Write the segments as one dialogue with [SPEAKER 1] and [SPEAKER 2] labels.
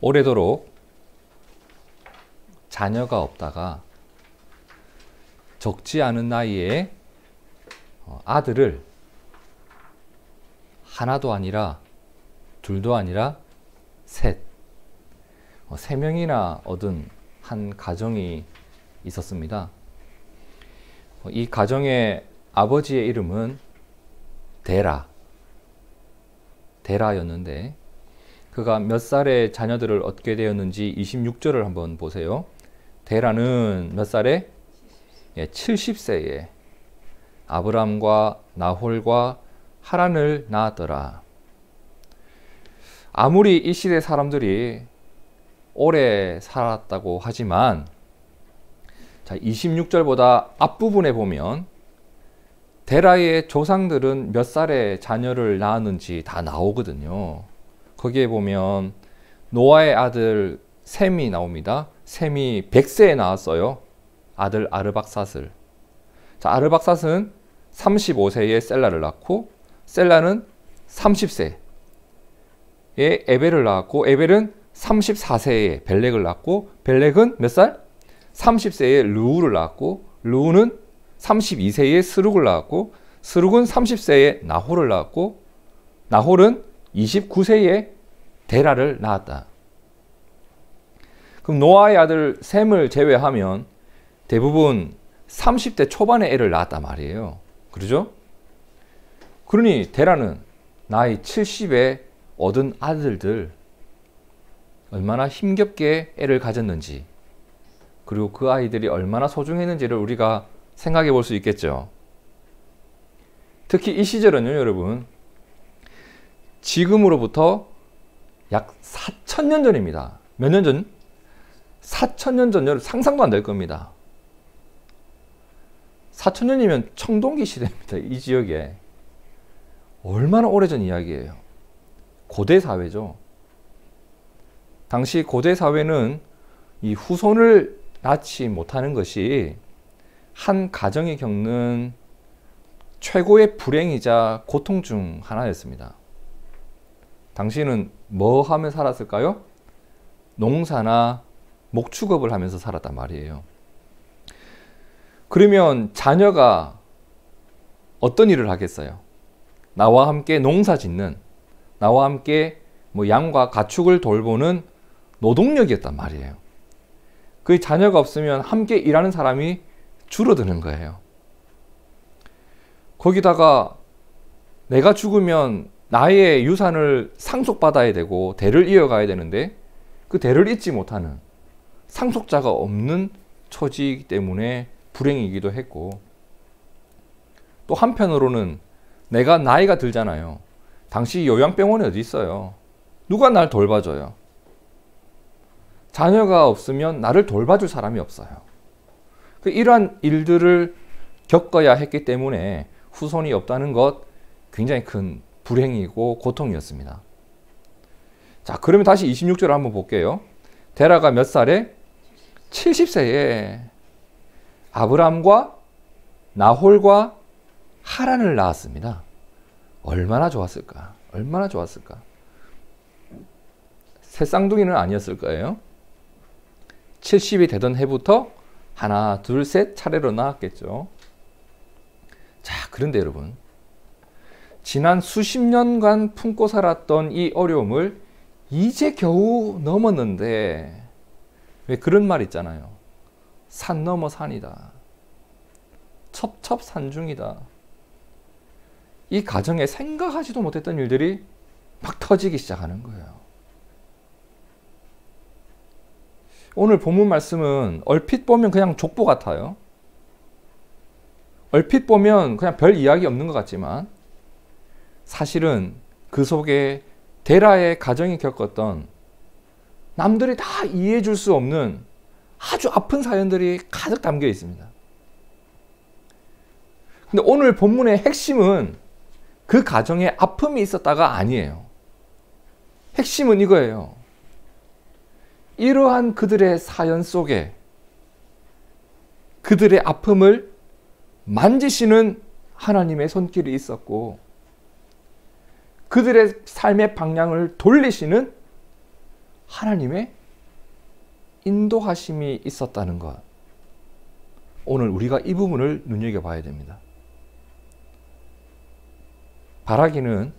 [SPEAKER 1] 오래도록 자녀가 없다가 적지 않은 나이에 아들을 하나도 아니라 둘도 아니라 세 명이나 얻은 한 가정이 있었습니다. 이 가정의 아버지의 이름은 데라였는데 그가 몇 살에 자녀들을 얻게 되었는지 26절을 한번 보세요. 데라는 몇 살에? 70세에 아브람과 나홀과 하란을 낳았더라. 아무리 이 시대 사람들이 오래 살았다고 하지만 26절보다 앞부분에 보면 데라의 조상들은 몇 살에 자녀를 낳았는지 다 나오거든요. 거기에 보면 노아의 아들 셈이 나옵니다. 셈이 100세에 낳았어요. 아들 아르박삿을. 아르박삿은 35세에 셀라를 낳고 셀라는 30세에 에벨을 낳았고 에벨은 34세에 벨렉을 낳고 벨렉은 몇 살? 30세에 르우를 낳았고 르우는 32세에 스룩을 낳았고 스룩은 30세에 나홀을 낳았고 나홀은 29세에 데라를 낳았다. 그럼 노아의 아들 셈을 제외하면 대부분 30대 초반에 애를 낳았단 말이에요. 그러죠? 그러니 데라는 나이 70에 얻은 아들들 얼마나 힘겹게 애를 가졌는지 그리고 그 아이들이 얼마나 소중했는지를 우리가 생각해 볼 수 있겠죠. 특히 이 시절은요, 여러분, 지금으로부터 약 4,000년 전입니다. 몇 년 전? 4,000년 전, 여러분 상상도 안 될 겁니다. 4,000년이면 청동기 시대입니다. 이 지역에. 얼마나 오래전 이야기예요. 고대 사회죠. 당시 고대 사회는 이 후손을 낳지 못하는 것이 한 가정이 겪는 최고의 불행이자 고통 중 하나였습니다. 당시는 뭐 하며 살았을까요? 농사나 목축업을 하면서 살았단 말이에요. 그러면 자녀가 어떤 일을 하겠어요? 나와 함께 농사 짓는, 나와 함께 양과 가축을 돌보는 노동력이었단 말이에요. 그 자녀가 없으면 함께 일하는 사람이 줄어드는 거예요. 거기다가 내가 죽으면 나의 유산을 상속받아야 되고 대를 이어가야 되는데 그 대를 잇지 못하는 상속자가 없는 처지이기 때문에 불행이기도 했고, 또 한편으로는 내가 나이가 들잖아요. 당시 요양병원이 어디 있어요? 누가 날 돌봐줘요? 자녀가 없으면 나를 돌봐줄 사람이 없어요. 이러한 일들을 겪어야 했기 때문에 후손이 없다는 것 굉장히 큰 불행이고 고통이었습니다. 자, 그러면 다시 26절을 한번 볼게요. 데라가 몇 살에? 70세에 아브람과 나홀과 하란을 낳았습니다. 얼마나 좋았을까? 얼마나 좋았을까? 새 쌍둥이는 아니었을 거예요. 70이 되던 해부터 하나, 둘, 셋 차례로 낳았겠죠. 자, 그런데 여러분, 지난 수십 년간 품고 살았던 이 어려움을 이제 겨우 넘었는데, 왜 그런 말 있잖아요. 산 넘어 산이다. 첩첩산중이다. 이 가정에 생각하지도 못했던 일들이 막 터지기 시작하는 거예요. 오늘 본문 말씀은 얼핏 보면 그냥 족보 같아요. 얼핏 보면 그냥 별 이야기 없는 것 같지만 사실은 그 속에 데라의 가정이 겪었던 남들이 다 이해해 줄 수 없는 아주 아픈 사연들이 가득 담겨 있습니다. 근데 오늘 본문의 핵심은 그 가정에 아픔이 있었다가 아니에요. 핵심은 이거예요. 이러한 그들의 사연 속에 그들의 아픔을 만지시는 하나님의 손길이 있었고, 그들의 삶의 방향을 돌리시는 하나님의 인도하심이 있었다는 것. 오늘 우리가 이 부분을 눈여겨봐야 됩니다. 바라기는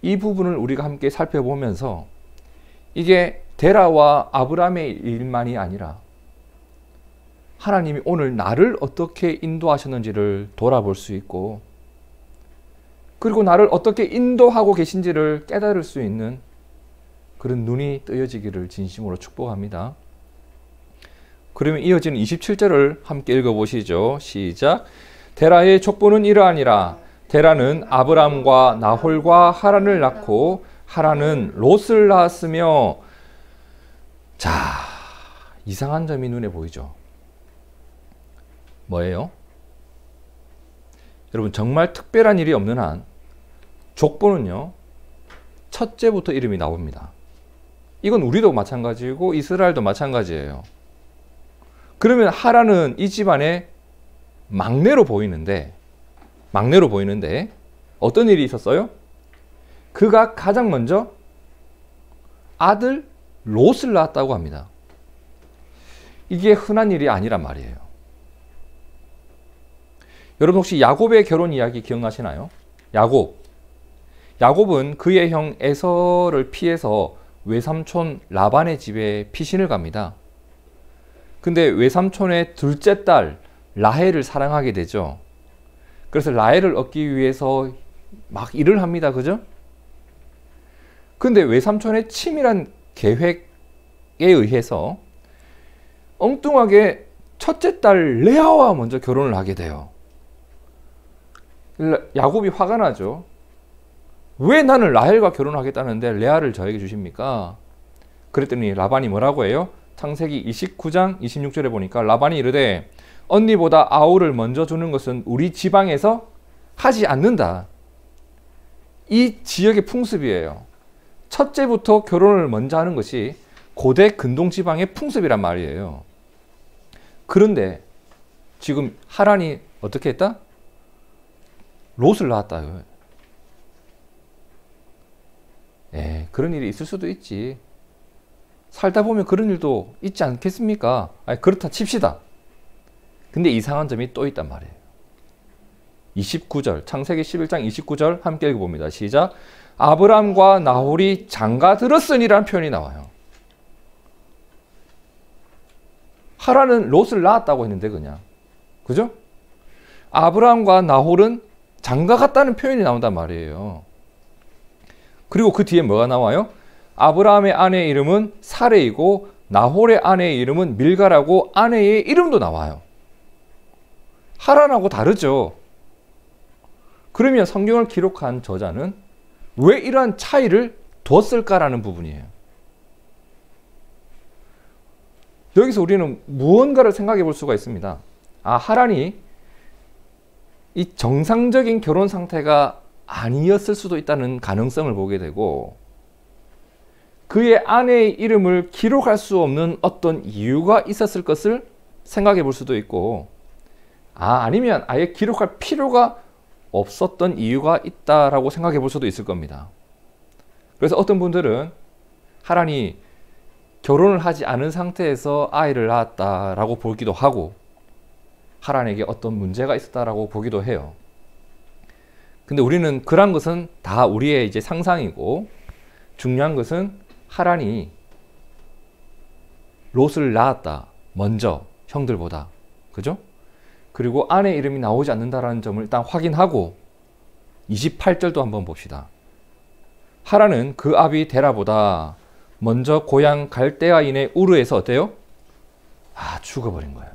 [SPEAKER 1] 이 부분을 우리가 함께 살펴보면서 이게 데라와 아브라함의 일만이 아니라 하나님이 오늘 나를 어떻게 인도하셨는지를 돌아볼 수 있고, 그리고 나를 어떻게 인도하고 계신지를 깨달을 수 있는 그런 눈이 뜨여지기를 진심으로 축복합니다. 그러면 이어지는 27절을 함께 읽어보시죠. 시작. 데라의 족보는 이러하니라. 데라는 아브람과 나홀과 하란을 낳고 하란은 롯을 낳았으며. 자, 이상한 점이 눈에 보이죠. 뭐예요? 여러분, 정말 특별한 일이 없는 한 족보는요, 첫째부터 이름이 나옵니다. 이건 우리도 마찬가지고 이스라엘도 마찬가지예요. 그러면 하란은 이 집안의 막내로 보이는데 어떤 일이 있었어요? 그가 가장 먼저 아들 롯을 낳았다고 합니다. 이게 흔한 일이 아니란 말이에요. 여러분, 혹시 야곱의 결혼 이야기 기억나시나요? 야곱은 그의 형 에서를 피해서 외삼촌 라반의 집에 피신을 갑니다. 근데 외삼촌의 둘째 딸 라헬을 사랑하게 되죠. 그래서 라헬을 얻기 위해서 막 일을 합니다. 그죠? 근데 외삼촌의 치밀한 계획에 의해서 엉뚱하게 첫째 딸 레아와 먼저 결혼을 하게 돼요. 야곱이 화가 나죠. 왜 나는 라헬과 결혼하겠다는데 레아를 저에게 주십니까? 그랬더니 라반이 뭐라고 해요? 창세기 29장 26절에 보니까 라반이 이르되 언니보다 아우를 먼저 주는 것은 우리 지방에서 하지 않는다. 이 지역의 풍습이에요. 첫째부터 결혼을 먼저 하는 것이 고대 근동 지방의 풍습이란 말이에요. 그런데 지금 하란이 어떻게 했다? 롯을 낳았다. 그런 일이 있을 수도 있지. 살다 보면 그런 일도 있지 않겠습니까? 그렇다 칩시다. 근데 이상한 점이 또 있단 말이에요. 29절, 창세기 11장 29절 함께 읽어봅니다. 시작. 아브람과 나홀이 장가들었으니라는 표현이 나와요. 하란은 롯을 낳았다고 했는데 그냥. 그죠? 아브람과 나홀은 장가 갔다는 표현이 나온단 말이에요. 그리고 그 뒤에 뭐가 나와요? 아브라함의 아내의 이름은 사레이고 나홀의 아내의 이름은 밀가라고 아내의 이름도 나와요. 하란하고 다르죠. 그러면 성경을 기록한 저자는 왜 이러한 차이를 뒀을까라는 부분이에요. 여기서 우리는 무언가를 생각해 볼 수가 있습니다. 하란이 이 정상적인 결혼 상태가 아니었을 수도 있다는 가능성을 보게 되고, 그의 아내의 이름을 기록할 수 없는 어떤 이유가 있었을 것을 생각해 볼 수도 있고, 아니면 아예 기록할 필요가 없었던 이유가 있다라고 생각해 볼 수도 있을 겁니다. 그래서 어떤 분들은 하란이 결혼을 하지 않은 상태에서 아이를 낳았다라고 보기도 하고, 하란에게 어떤 문제가 있었다라고 보기도 해요. 근데 우리는 그런 것은 다 우리의 이제 상상이고, 중요한 것은 하란이 롯을 낳았다. 먼저 형들보다. 그죠? 그리고 아내 이름이 나오지 않는다라는 점을 일단 확인하고 28절도 한번 봅시다. 하란은 그 아비 데라보다 먼저 고향 갈대아인의 우르에서 어때요? 죽어버린 거예요.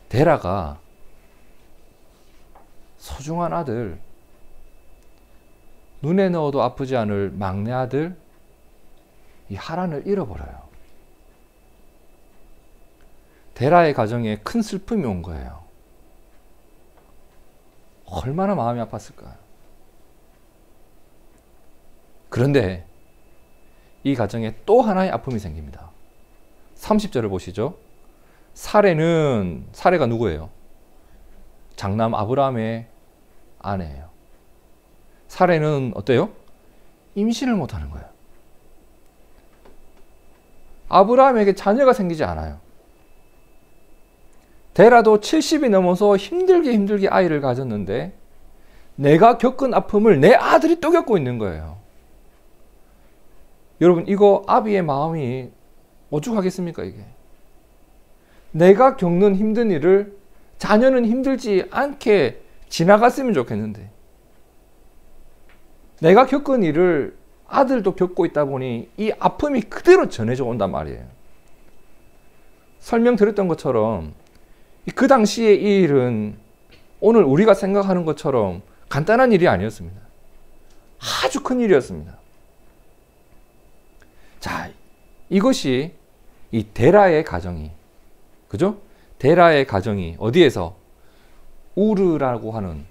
[SPEAKER 1] 데라가 소중한 아들, 눈에 넣어도 아프지 않을 막내 아들, 이 하란을 잃어버려요. 데라의 가정에 큰 슬픔이 온 거예요. 얼마나 마음이 아팠을까요? 그런데 이 가정에 또 하나의 아픔이 생깁니다. 30절을 보시죠. 사레가 누구예요? 장남 아브라함의 아내예요. 사례는 어때요? 임신을 못하는 거예요. 아브라함에게 자녀가 생기지 않아요. 데라도 70이 넘어서 힘들게 아이를 가졌는데 내가 겪은 아픔을 내 아들이 또 겪고 있는 거예요. 여러분, 이거 아비의 마음이 오죽하겠습니까, 이게? 내가 겪는 힘든 일을 자녀는 힘들지 않게 지나갔으면 좋겠는데 내가 겪은 일을 아들도 겪고 있다 보니 이 아픔이 그대로 전해져 온단 말이에요. 설명드렸던 것처럼 그 당시의 이 일은 오늘 우리가 생각하는 것처럼 간단한 일이 아니었습니다. 아주 큰 일이었습니다. 자, 이것이 이 데라의 가정이, 그죠? 데라의 가정이 어디에서? 우르라고 하는,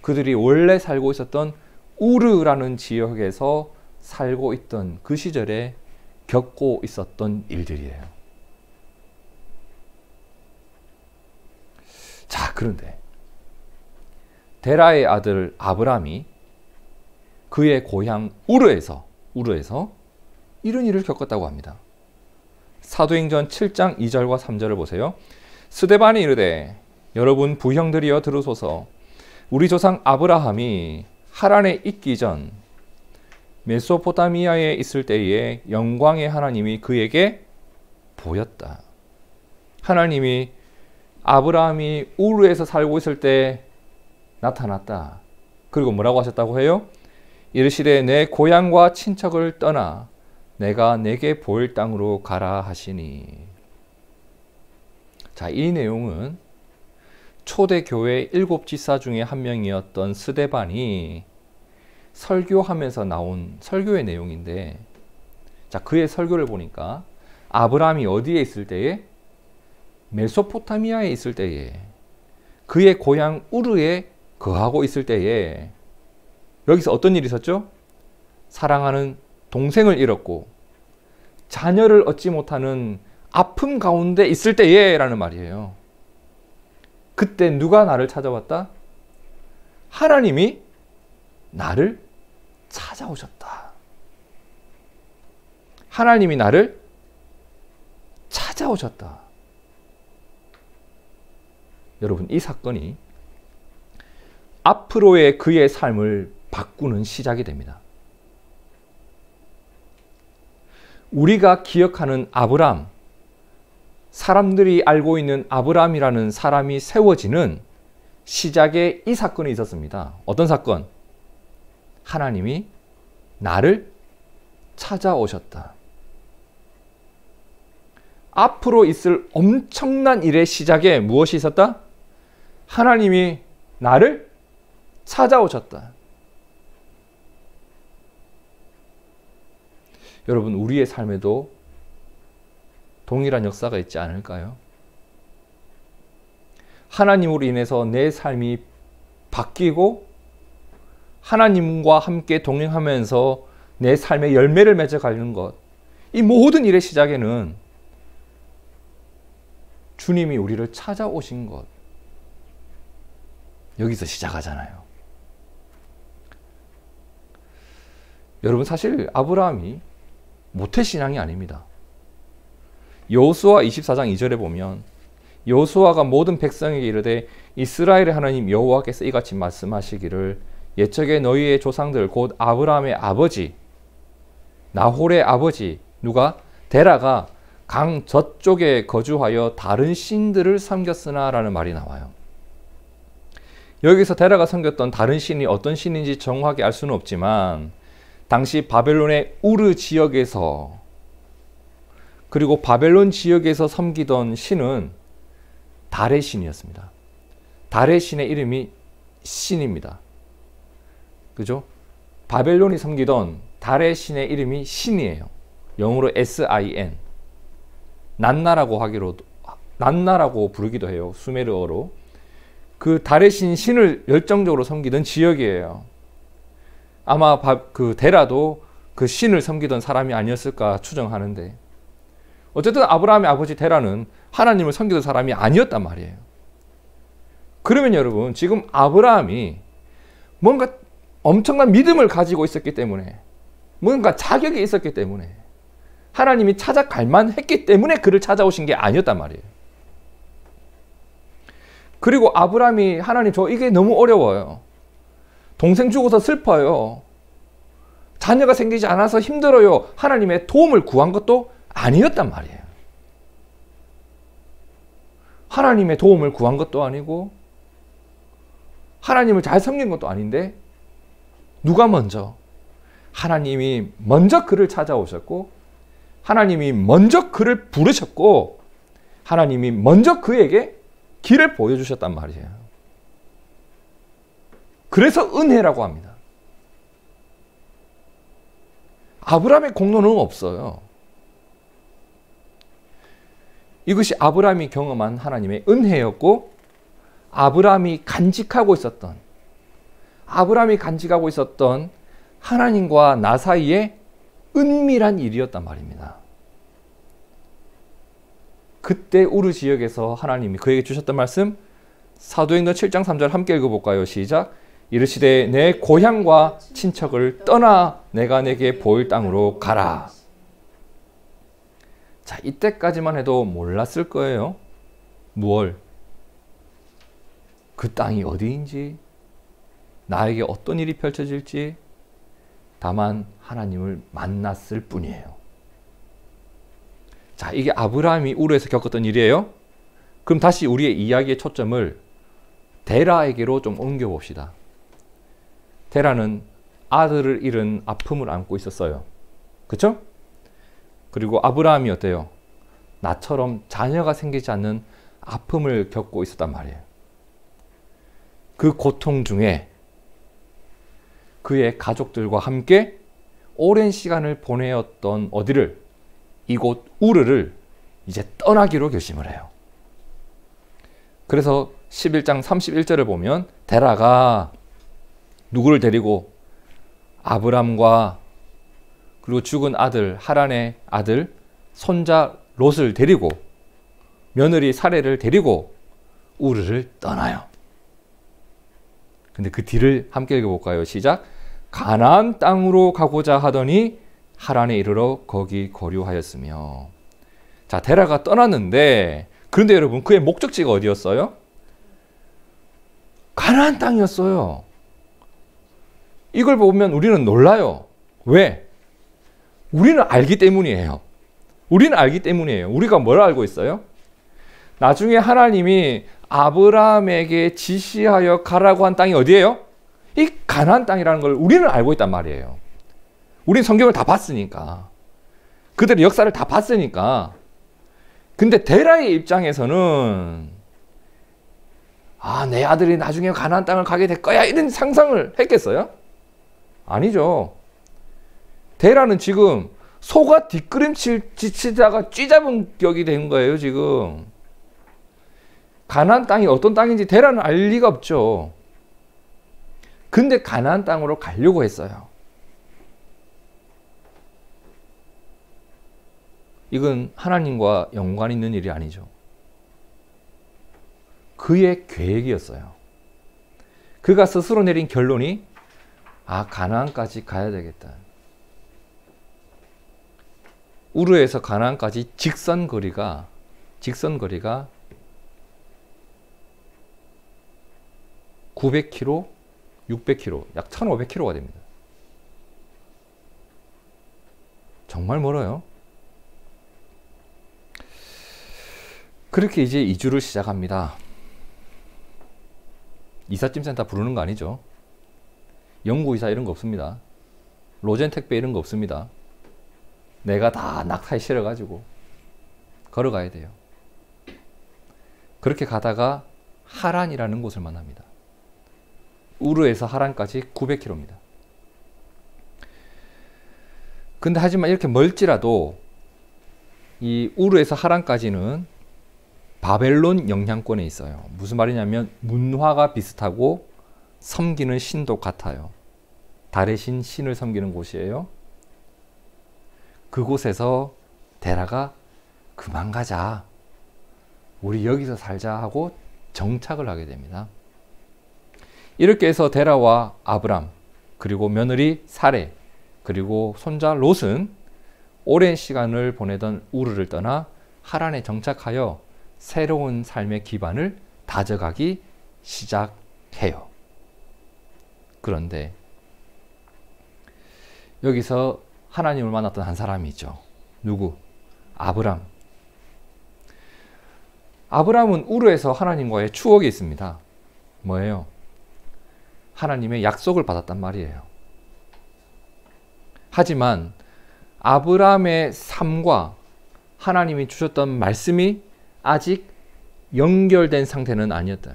[SPEAKER 1] 그들이 원래 살고 있었던 우르라는 지역에서 살고 있던 그 시절에 겪고 있었던 일들이에요. 자, 그런데 데라의 아들 아브람이 그의 고향 우르에서 이런 일을 겪었다고 합니다. 사도행전 7장 2절과 3절을 보세요. 스데반이 이르되 여러분 부형들이여 들으소서. 우리 조상 아브라함이 하란에 있기 전 메소포타미아에 있을 때에 영광의 하나님이 그에게 보였다. 하나님이 아브라함이 우르에서 살고 있을 때 나타났다. 그리고 뭐라고 하셨다고 해요? 이르시되 내 고향과 친척을 떠나 내가 내게 보일 땅으로 가라 하시니. 자, 이 내용은 초대교회 7지사 중에 한 명이었던 스데반이 설교하면서 나온 설교의 내용인데, 자, 그의 설교를 보니까 아브라함이 어디에 있을 때에? 메소포타미아에 있을 때에, 그의 고향 우르에 거하고 있을 때에 여기서 어떤 일이 있었죠? 사랑하는 동생을 잃었고 자녀를 얻지 못하는 아픔 가운데 있을 때에 라는 말이에요. 그때 누가 나를 찾아왔다? 하나님이 나를 찾아오셨다. 하나님이 나를 찾아오셨다. 여러분, 이 사건이 앞으로의 그의 삶을 바꾸는 시작이 됩니다. 우리가 기억하는 아브람, 사람들이 알고 있는 아브람이라는 사람이 세워지는 시작에 이 사건이 있었습니다. 어떤 사건? 하나님이 나를 찾아오셨다. 앞으로 있을 엄청난 일의 시작에 무엇이 있었다? 하나님이 나를 찾아오셨다. 여러분, 우리의 삶에도 동일한 역사가 있지 않을까요? 하나님으로 인해서 내 삶이 바뀌고 하나님과 함께 동행하면서 내 삶의 열매를 맺어가는 것, 이 모든 일의 시작에는 주님이 우리를 찾아오신 것, 여기서 시작하잖아요. 여러분, 사실 아브라함이 모태신앙이 아닙니다. 여호수아 24장 2절에 보면 여호수아가 모든 백성에게 이르되 이스라엘의 하나님 여호와께서 이같이 말씀하시기를 옛적에 너희의 조상들 곧 아브라함의 아버지 나홀의 아버지 누가? 데라가 강 저쪽에 거주하여 다른 신들을 섬겼으나 라는 말이 나와요. 여기서 데라가 섬겼던 다른 신이 어떤 신인지 정확하게 알 수는 없지만 당시 바벨론의 우르 지역에서, 그리고 바벨론 지역에서 섬기던 신은 달의 신이었습니다. 달의 신의 이름이 신입니다. 그죠? 바벨론이 섬기던 달의 신의 이름이 신이에요. 영어로 S-I-N. 난나라고 부르기도 해요. 수메르어로. 그 달의 신을 열정적으로 섬기던 지역이에요. 아마 그 데라도 그 신을 섬기던 사람이 아니었을까 추정하는데, 어쨌든 아브라함의 아버지 데라는 하나님을 섬기던 사람이 아니었단 말이에요. 그러면 여러분, 지금 아브라함이 뭔가 엄청난 믿음을 가지고 있었기 때문에, 뭔가 자격이 있었기 때문에, 하나님이 찾아갈 만했기 때문에 그를 찾아오신 게 아니었단 말이에요. 그리고 아브라함이 하나님 저 이게 너무 어려워요. 동생 죽어서 슬퍼요. 자녀가 생기지 않아서 힘들어요. 하나님의 도움을 구한 것도 아니었단 말이에요. 하나님의 도움을 구한 것도 아니고 하나님을 잘 섬긴 것도 아닌데 누가 먼저? 하나님이 먼저 그를 찾아오셨고 하나님이 먼저 그를 부르셨고 하나님이 먼저 그에게 길을 보여주셨단 말이에요. 그래서 은혜라고 합니다. 아브라함의 공로는 없어요. 이것이 아브라함이 경험한 하나님의 은혜였고 아브라함이 간직하고 있었던 하나님과 나 사이에 은밀한 일이었단 말입니다. 그때 우르 지역에서 하나님이 그에게 주셨던 말씀, 사도행전 7장 3절 함께 읽어볼까요? 시작. 이르시되 내 고향과 친척을 떠나 내가 내게 보일 땅으로 가라. 자, 이때까지만 해도 몰랐을 거예요. 무얼? 그 땅이 어디인지, 나에게 어떤 일이 펼쳐질지. 다만 하나님을 만났을 뿐이에요. 자, 이게 아브라함이 우르에서 겪었던 일이에요. 그럼 다시 우리의 이야기의 초점을 데라에게로 좀 옮겨봅시다. 데라는 아들을 잃은 아픔을 안고 있었어요. 그렇죠? 그리고 아브라함이 어때요? 나처럼 자녀가 생기지 않는 아픔을 겪고 있었단 말이에요. 그 고통 중에 그의 가족들과 함께 오랜 시간을 보내었던 어디를? 이곳 우르를 이제 떠나기로 결심을 해요. 그래서 11장 31절을 보면 데라가 누구를 데리고? 아브람과 그리고 죽은 아들 하란의 아들 손자 롯을 데리고 며느리 사레를 데리고 우르를 떠나요. 근데 그 뒤를 함께 읽어볼까요? 시작. 가나안 땅으로 가고자 하더니 하란에 이르러 거기 거류하였으며. 자, 데라가 떠났는데 그런데 여러분 그의 목적지가 어디였어요? 가나안 땅이었어요. 이걸 보면 우리는 놀라요. 왜? 우리는 알기 때문이에요. 우리가 뭘 알고 있어요? 나중에 하나님이 아브라함에게 지시하여 가라고 한 땅이 어디예요? 이 가나안 땅이라는 걸 우리는 알고 있단 말이에요. 우린 성경을 다 봤으니까. 그들의 역사를 다 봤으니까. 근데 데라의 입장에서는 내 아들이 나중에 가나안 땅을 가게 될 거야 이런 상상을 했겠어요? 아니죠. 데라는 지금 소가 뒷걸음치다가 쥐잡은 격이 된 거예요. 지금 가나안 땅이 어떤 땅인지 데라는 알 리가 없죠. 근데 가나안 땅으로 가려고 했어요. 이건 하나님과 연관 있는 일이 아니죠. 그의 계획이었어요. 그가 스스로 내린 결론이 가나안까지 가야 되겠다. 우르에서 가나안까지 직선 거리가 900km, 600km, 약 1500km가 됩니다. 정말 멀어요. 그렇게 이제 이주를 시작합니다. 이삿짐 센터 부르는 거 아니죠. 영구이사 이런 거 없습니다. 로젠 택배 이런 거 없습니다. 내가 다 낙타에 실어가지고 걸어가야 돼요. 그렇게 가다가 하란이라는 곳을 만납니다. 우르에서 하란까지 900km입니다. 근데 하지만 이렇게 멀지라도 이 우르에서 하란까지는 바벨론 영향권에 있어요. 무슨 말이냐면 문화가 비슷하고 섬기는 신도 같아요. 달의 신, 신을 섬기는 곳이에요. 그곳에서 데라가 그만 가자. 우리 여기서 살자 하고 정착을 하게 됩니다. 이렇게 해서 데라와 아브람, 그리고 며느리 사레, 그리고 손자 롯은 오랜 시간을 보내던 우르를 떠나 하란에 정착하여 새로운 삶의 기반을 다져가기 시작해요. 그런데 여기서 하나님을 만났던 한 사람이 있죠. 누구? 아브람. 아브람은 우르에서 하나님과의 추억이 있습니다. 뭐예요? 하나님의 약속을 받았단 말이에요. 하지만 아브람의 삶과 하나님이 주셨던 말씀이 아직 연결된 상태는 아니었다.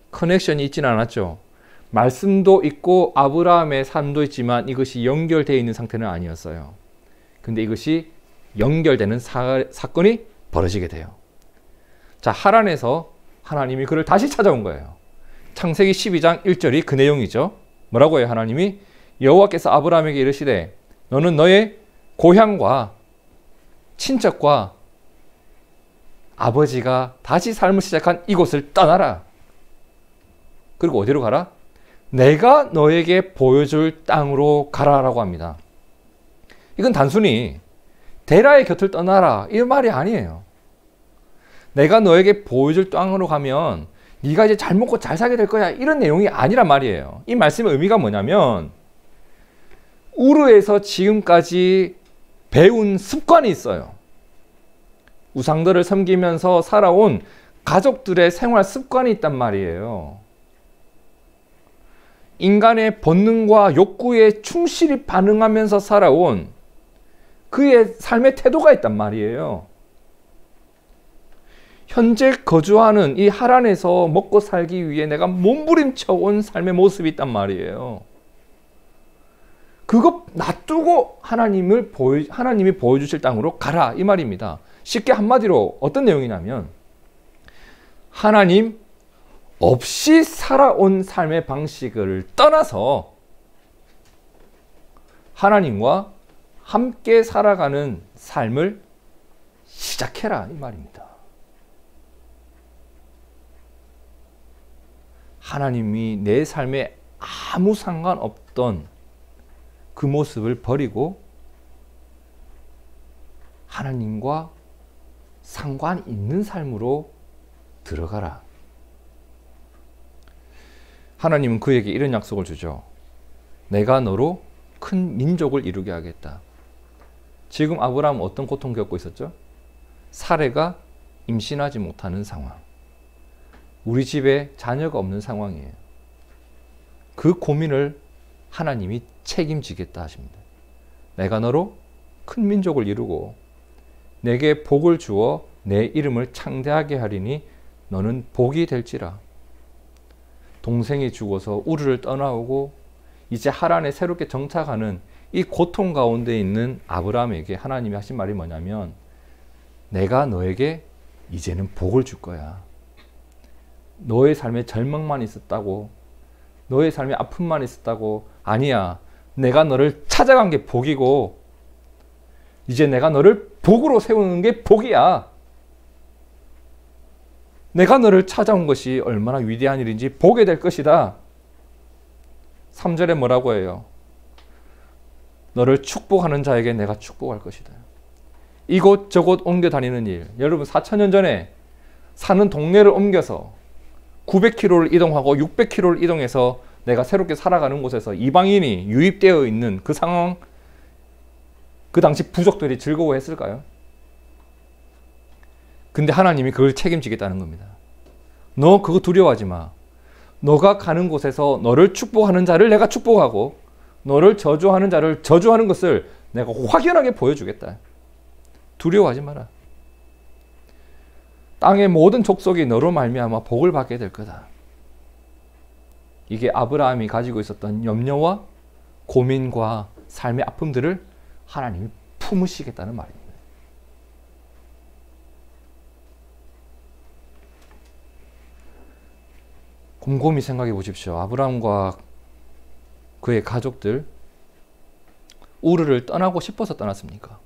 [SPEAKER 1] 커넥션이 있지는 않았죠. 말씀도 있고 아브라함의 삶도 있지만 이것이 연결되어 있는 상태는 아니었어요. 근데 이것이 연결되는 사건이 벌어지게 돼요. 자, 하란에서 하나님이 그를 다시 찾아온 거예요. 창세기 12장 1절이 그 내용이죠. 뭐라고 해요? 하나님이 여호와께서 아브라함에게 이르시되 너는 너의 고향과 친척과 아버지가 다시 삶을 시작한 이곳을 떠나라. 그리고 어디로 가라? 내가 너에게 보여줄 땅으로 가라라고 합니다. 이건 단순히 데라의 곁을 떠나라 이 말이 아니에요. 내가 너에게 보여줄 땅으로 가면 네가 이제 잘 먹고 잘 살게 될 거야 이런 내용이 아니란 말이에요. 이 말씀의 의미가 뭐냐면 우르에서 지금까지 배운 습관이 있어요. 우상들을 섬기면서 살아온 가족들의 생활 습관이 있단 말이에요. 인간의 본능과 욕구에 충실히 반응하면서 살아온 그의 삶의 태도가 있단 말이에요. 현재 거주하는 이 하란에서 먹고 살기 위해 내가 몸부림쳐 온 삶의 모습이 있단 말이에요. 그거 놔두고 하나님이 보여주실 땅으로 가라 이 말입니다. 쉽게 한마디로 어떤 내용이냐면 하나님 없이 살아온 삶의 방식을 떠나서 하나님과 함께 살아가는 삶을 시작해라 이 말입니다. 하나님이 내 삶에 아무 상관없던 그 모습을 버리고 하나님과 상관 있는 삶으로 들어가라. 하나님은 그에게 이런 약속을 주죠. 내가 너로 큰 민족을 이루게 하겠다. 지금 아브라함은 어떤 고통 겪고 있었죠? 사레가 임신하지 못하는 상황. 우리 집에 자녀가 없는 상황이에요. 그 고민을 하나님이 책임지겠다 하십니다. 내가 너로 큰 민족을 이루고 내게 복을 주어 내 이름을 창대하게 하리니 너는 복이 될지라. 동생이 죽어서 우르를 떠나오고 이제 하란에 새롭게 정착하는 이 고통 가운데 있는 아브라함에게 하나님이 하신 말이 뭐냐면 내가 너에게 이제는 복을 줄 거야. 너의 삶에 절망만 있었다고, 너의 삶에 아픔만 있었다고, 아니야. 내가 너를 찾아간 게 복이고 이제 내가 너를 복으로 세우는 게 복이야. 내가 너를 찾아온 것이 얼마나 위대한 일인지 보게 될 것이다. 3절에 뭐라고 해요? 너를 축복하는 자에게 내가 축복할 것이다. 이곳저곳 옮겨 다니는 일. 여러분 4,000년 전에 사는 동네를 옮겨서 900km를 이동하고 600km를 이동해서 내가 새롭게 살아가는 곳에서 이방인이 유입되어 있는 그 상황, 그 당시 부족들이 즐거워했을까요? 근데 하나님이 그걸 책임지겠다는 겁니다. 너 그거 두려워하지 마. 너가 가는 곳에서 너를 축복하는 자를 내가 축복하고 너를 저주하는 자를 저주하는 것을 내가 확연하게 보여주겠다. 두려워하지 마라. 땅의 모든 족속이 너로 말미암아 복을 받게 될 거다. 이게 아브라함이 가지고 있었던 염려와 고민과 삶의 아픔들을 하나님이 품으시겠다는 말입니다. 곰곰이 생각해 보십시오. 아브라함과 그의 가족들 우르를 떠나고 싶어서 떠났습니까?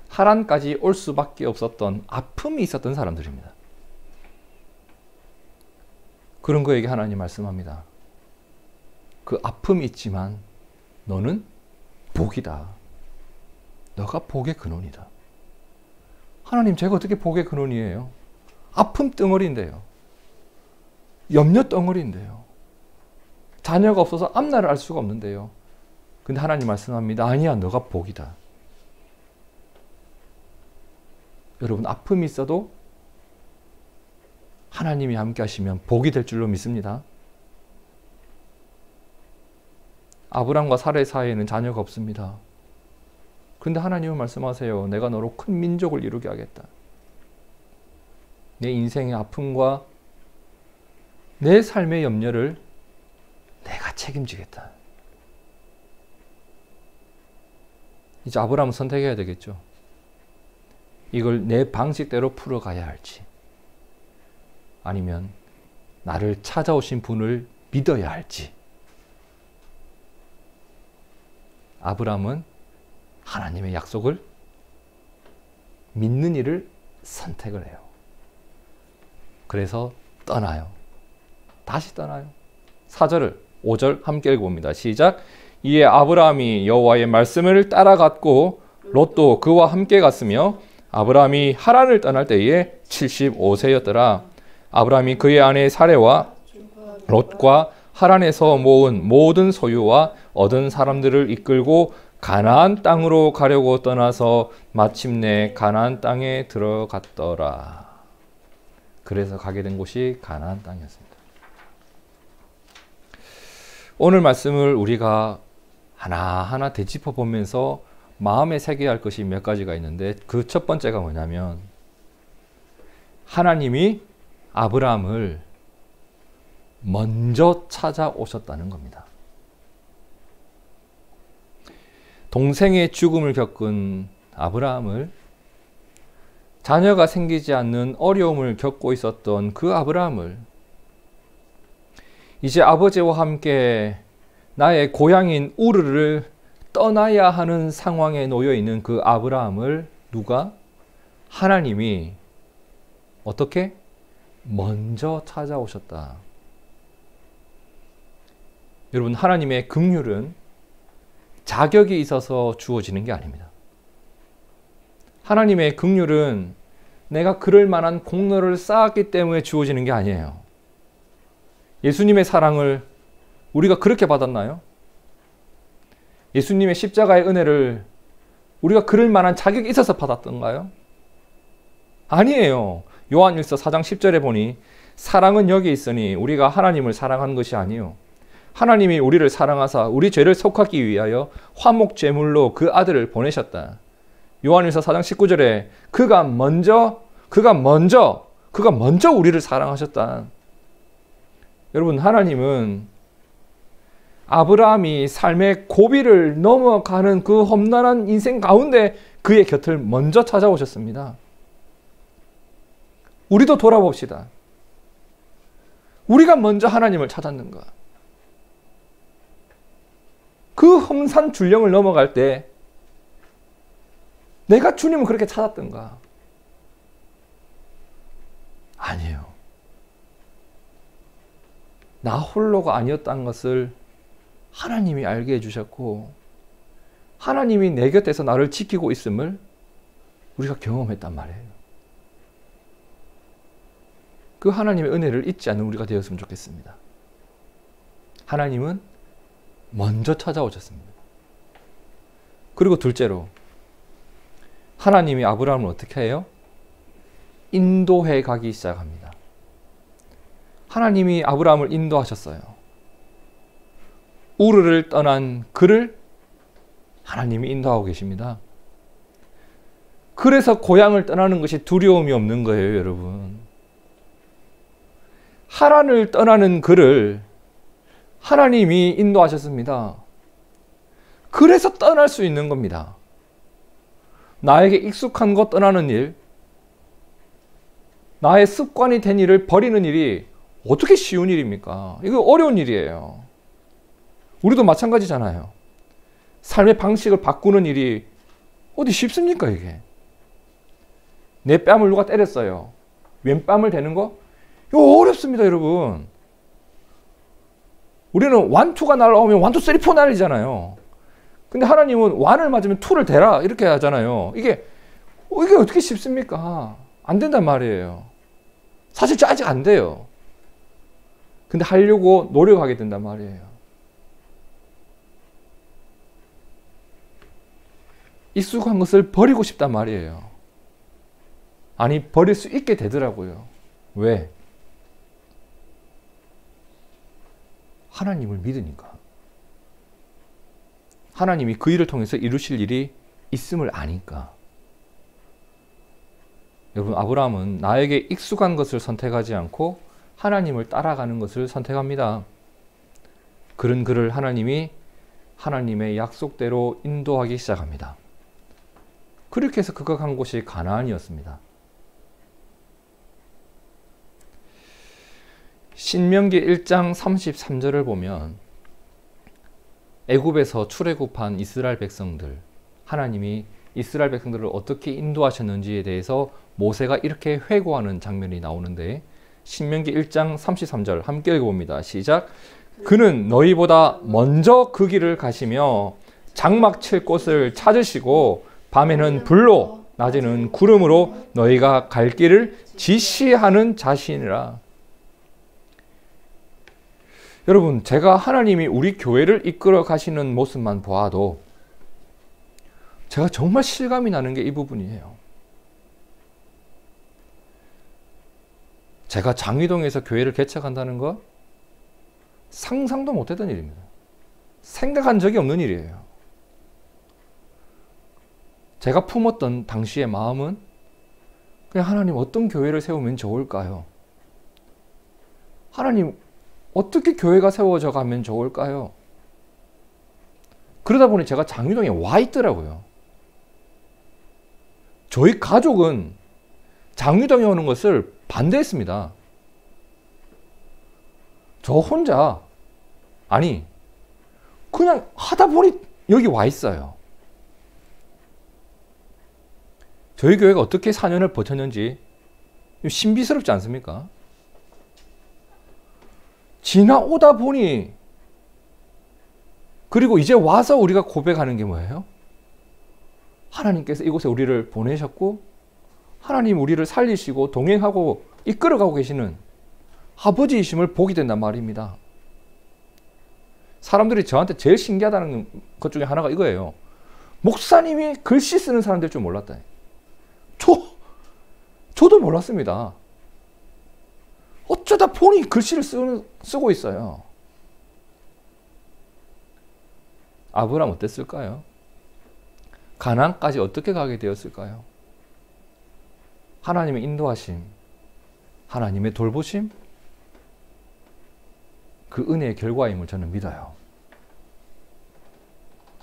[SPEAKER 1] 하란까지 올 수밖에 없었던 아픔이 있었던 사람들입니다. 그런 거에게 하나님 말씀합니다. 그 아픔이 있지만 너는 복이다. 너가 복의 근원이다. 하나님, 제가 어떻게 복의 근원이에요? 아픔 덩어리인데요. 염려 덩어리인데요. 자녀가 없어서 앞날을 알 수가 없는데요. 근데 하나님 말씀합니다. 아니야, 너가 복이다. 여러분, 아픔이 있어도 하나님이 함께 하시면 복이 될 줄로 믿습니다. 아브람과 사라의 사이에는 자녀가 없습니다. 그런데 하나님은 말씀하세요. 내가 너로 큰 민족을 이루게 하겠다. 내 인생의 아픔과 내 삶의 염려를 내가 책임지겠다. 이제 아브람은 선택해야 되겠죠. 이걸 내 방식대로 풀어가야 할지, 아니면 나를 찾아오신 분을 믿어야 할지. 아브람은 하나님의 약속을 믿는 일을 선택을 해요. 그래서 떠나요. 다시 떠나요. 4절을 5절 함께 읽어봅니다. 시작. 이에 아브라함이 여호와의 말씀을 따라갔고 롯도 그와 함께 갔으며 아브라함이 하란을 떠날 때에 75세였더라. 아브라함이 그의 아내 사레와 롯과 하란에서 모은 모든 소유와 얻은 사람들을 이끌고 가나안 땅으로 가려고 떠나서 마침내 가나안 땅에 들어갔더라. 그래서 가게 된 곳이 가나안 땅이었습니다. 오늘 말씀을 우리가 하나하나 되짚어 보면서 마음에 새겨야 할 것이 몇 가지가 있는데, 그 첫 번째가 뭐냐면 하나님이 아브라함을 먼저 찾아오셨다는 겁니다. 동생의 죽음을 겪은 아브라함을, 자녀가 생기지 않는 어려움을 겪고 있었던 그 아브라함을, 이제 아버지와 함께 나의 고향인 우르를 떠나야 하는 상황에 놓여 있는 그 아브라함을 누가? 하나님이 어떻게? 먼저 찾아오셨다. 여러분, 하나님의 긍휼은 자격이 있어서 주어지는 게 아닙니다. 하나님의 긍휼은 내가 그럴 만한 공로를 쌓았기 때문에 주어지는 게 아니에요. 예수님의 사랑을 우리가 그렇게 받았나요? 예수님의 십자가의 은혜를 우리가 그럴 만한 자격이 있어서 받았던가요? 아니에요. 요한일서 4장 10절에 보니 사랑은 여기 있으니 우리가 하나님을 사랑한 것이 아니요 하나님이 우리를 사랑하사 우리 죄를 속하기 위하여 화목제물로 그 아들을 보내셨다. 요한일서 4장 19절에 그가 먼저 우리를 사랑하셨다. 여러분, 하나님은 아브라함이 삶의 고비를 넘어가는 그 험난한 인생 가운데 그의 곁을 먼저 찾아오셨습니다. 우리도 돌아봅시다. 우리가 먼저 하나님을 찾았는가? 그 험산 줄령을 넘어갈 때 내가 주님을 그렇게 찾았던가? 아니에요. 나 홀로가 아니었다는 것을 하나님이 알게 해주셨고, 하나님이 내 곁에서 나를 지키고 있음을 우리가 경험했단 말이에요. 그 하나님의 은혜를 잊지 않는 우리가 되었으면 좋겠습니다. 하나님은 먼저 찾아오셨습니다. 그리고 둘째로, 하나님이 아브라함을 어떻게 해요? 인도해 가기 시작합니다. 하나님이 아브라함을 인도하셨어요. 우르를 떠난 그를 하나님이 인도하고 계십니다. 그래서 고향을 떠나는 것이 두려움이 없는 거예요, 여러분. 하란을 떠나는 그를 하나님이 인도하셨습니다. 그래서 떠날 수 있는 겁니다. 나에게 익숙한 것 떠나는 일, 나의 습관이 된 일을 버리는 일이 어떻게 쉬운 일입니까? 이거 어려운 일이에요. 우리도 마찬가지잖아요. 삶의 방식을 바꾸는 일이 어디 쉽습니까, 이게? 내 뺨을 누가 때렸어요. 왼 뺨을 대는 거? 이거 어렵습니다, 여러분. 우리는 1, 2가 날라오면 1, 2, 3, 4 날리잖아요. 근데 하나님은 1을 맞으면 2를 대라 이렇게 하잖아요. 이게 어떻게 쉽습니까? 안 된단 말이에요. 사실 아직 안 돼요. 근데 하려고 노력하게 된단 말이에요. 익숙한 것을 버리고 싶단 말이에요. 아니, 버릴 수 있게 되더라고요. 왜? 하나님을 믿으니까. 하나님이 그 일을 통해서 이루실 일이 있음을 아니까. 여러분, 아브라함은 나에게 익숙한 것을 선택하지 않고 하나님을 따라가는 것을 선택합니다. 그런 그를 하나님이 하나님의 약속대로 인도하기 시작합니다. 그렇게 해서 그가 간 곳이 가나안이었습니다. 신명기 1장 33절을 보면 애굽에서 출애굽한 이스라엘 백성들, 하나님이 이스라엘 백성들을 어떻게 인도하셨는지에 대해서 모세가 이렇게 회고하는 장면이 나오는데, 신명기 1장 33절 함께 읽어봅니다. 시작. 그는 너희보다 먼저 그 길을 가시며 장막 칠 곳을 찾으시고 밤에는 불로 낮에는 구름으로 너희가 갈 길을 지시하는 자신이라. 여러분, 제가 하나님이 우리 교회를 이끌어 가시는 모습만 보아도 제가 정말 실감이 나는 게 이 부분이에요. 제가 장위동에서 교회를 개척한다는 것 상상도 못했던 일입니다. 생각한 적이 없는 일이에요. 제가 품었던 당시의 마음은 그냥 하나님 어떤 교회를 세우면 좋을까요? 하나님 어떻게 교회가 세워져 가면 좋을까요? 그러다 보니 제가 장위동에 와 있더라고요. 저희 가족은 장위동에 오는 것을 반대했습니다. 저 혼자, 아니, 그냥 하다 보니 여기 와 있어요. 저희 교회가 어떻게 4년을 버텼는지 신비스럽지 않습니까? 지나오다 보니, 그리고 이제 와서 우리가 고백하는 게 뭐예요? 하나님께서 이곳에 우리를 보내셨고 하나님 우리를 살리시고 동행하고 이끌어가고 계시는 아버지이심을 보게 된단 말입니다. 사람들이 저한테 제일 신기하다는 것 중에 하나가 이거예요. 목사님이 글씨 쓰는 사람 될 줄 몰랐다. 저도 몰랐습니다. 어쩌다 보니 글씨를 쓰고 있어요. 아브라함 어땠을까요? 가나안까지 어떻게 가게 되었을까요? 하나님의 인도하심, 하나님의 돌보심, 그 은혜의 결과임을 저는 믿어요.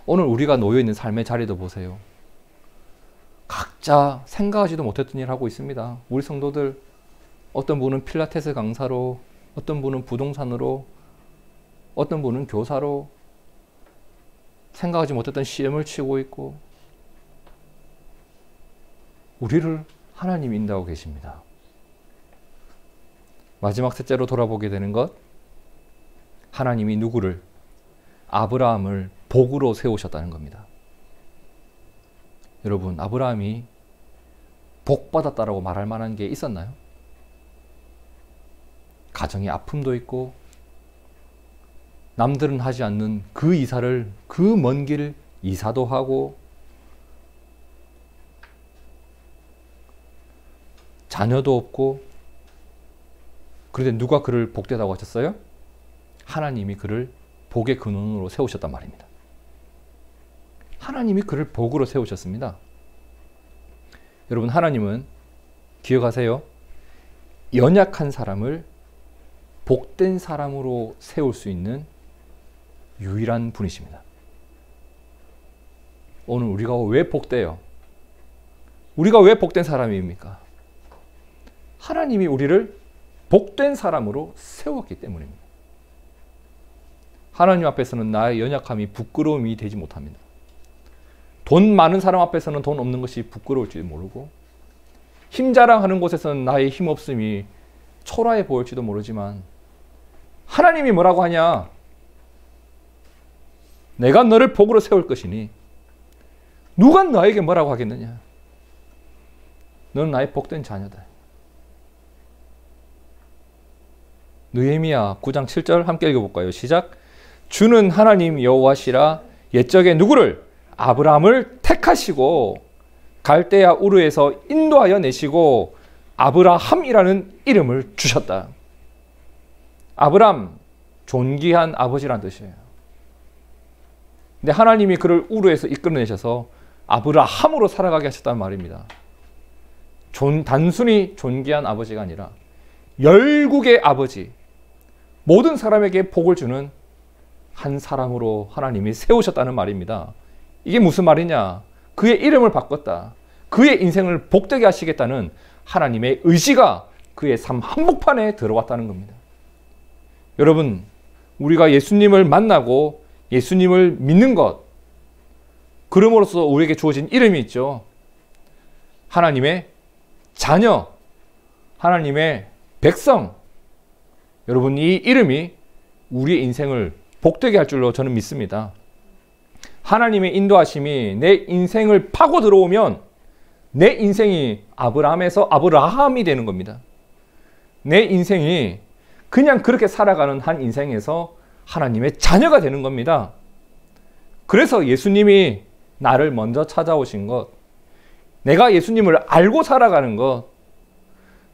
[SPEAKER 1] 오늘 우리가 놓여있는 삶의 자리도 보세요. 각자 생각하지도 못했던 일을 하고 있습니다. 우리 성도들, 어떤 분은 필라테스 강사로, 어떤 분은 부동산으로, 어떤 분은 교사로 생각하지 못했던 시험을 치고 있고, 우리를 하나님이 인도하고 계십니다. 마지막 셋째로 돌아보게 되는 것, 하나님이 누구를? 아브라함을 복으로 세우셨다는 겁니다. 여러분, 아브라함이 복받았다라고 말할 만한 게 있었나요? 가정에 아픔도 있고 남들은 하지 않는 그 이사를, 그 먼 길 이사도 하고 자녀도 없고, 그런데 누가 그를 복되다고 하셨어요? 하나님이 그를 복의 근원으로 세우셨단 말입니다. 하나님이 그를 복으로 세우셨습니다. 여러분, 하나님은 기억하세요. 연약한 사람을 복된 사람으로 세울 수 있는 유일한 분이십니다. 오늘 우리가 왜 복돼요? 우리가 왜 복된 사람입니까? 하나님이 우리를 복된 사람으로 세웠기 때문입니다. 하나님 앞에서는 나의 연약함이 부끄러움이 되지 못합니다. 돈 많은 사람 앞에서는 돈 없는 것이 부끄러울지도 모르고, 힘 자랑하는 곳에서는 나의 힘없음이 초라해 보일지도 모르지만, 하나님이 뭐라고 하냐? 내가 너를 복으로 세울 것이니 누가 너에게 뭐라고 하겠느냐. 너는 나의 복된 자녀다. 느헤미야 9장 7절 함께 읽어볼까요? 시작. 주는 하나님 여호와시라 옛적에 누구를? 아브라함을 택하시고 갈대아 우르에서 인도하여 내시고 아브라함이라는 이름을 주셨다. 아브람, 존귀한 아버지란 뜻이에요. 근데 하나님이 그를 우르에서 이끌어내셔서 아브라함으로 살아가게 하셨다는 말입니다. 단순히 존귀한 아버지가 아니라 열국의 아버지, 모든 사람에게 복을 주는 한 사람으로 하나님이 세우셨다는 말입니다. 이게 무슨 말이냐? 그의 이름을 바꿨다. 그의 인생을 복되게 하시겠다는 하나님의 의지가 그의 삶 한복판에 들어왔다는 겁니다. 여러분, 우리가 예수님을 만나고 예수님을 믿는 것, 그럼으로써 우리에게 주어진 이름이 있죠. 하나님의 자녀, 하나님의 백성. 여러분, 이 이름이 우리의 인생을 복되게 할 줄로 저는 믿습니다. 하나님의 인도하심이 내 인생을 파고 들어오면 내 인생이 아브라함에서 아브라함이 되는 겁니다. 내 인생이 그냥 그렇게 살아가는 한 인생에서 하나님의 자녀가 되는 겁니다. 그래서 예수님이 나를 먼저 찾아오신 것, 내가 예수님을 알고 살아가는 것,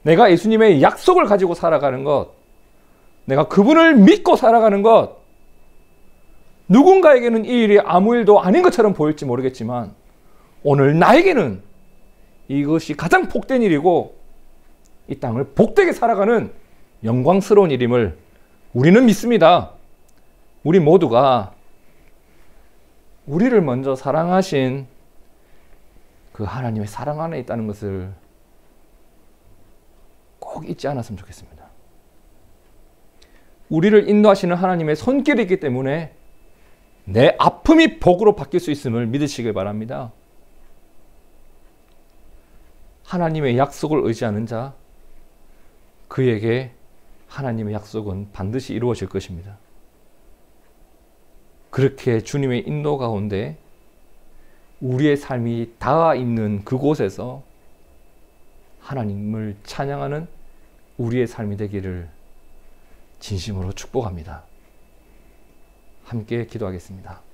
[SPEAKER 1] 내가 예수님의 약속을 가지고 살아가는 것, 내가 그분을 믿고 살아가는 것, 누군가에게는 이 일이 아무 일도 아닌 것처럼 보일지 모르겠지만 오늘 나에게는 이것이 가장 복된 일이고 이 땅을 복되게 살아가는 영광스러운 일임을 우리는 믿습니다. 우리 모두가 우리를 먼저 사랑하신 그 하나님의 사랑 안에 있다는 것을 꼭 잊지 않았으면 좋겠습니다. 우리를 인도하시는 하나님의 손길이 있기 때문에 내 아픔이 복으로 바뀔 수 있음을 믿으시길 바랍니다. 하나님의 약속을 의지하는 자, 그에게 하나님의 약속은 반드시 이루어질 것입니다. 그렇게 주님의 인도 가운데 우리의 삶이 닿아 있는 그곳에서 하나님을 찬양하는 우리의 삶이 되기를 진심으로 축복합니다. 함께 기도하겠습니다.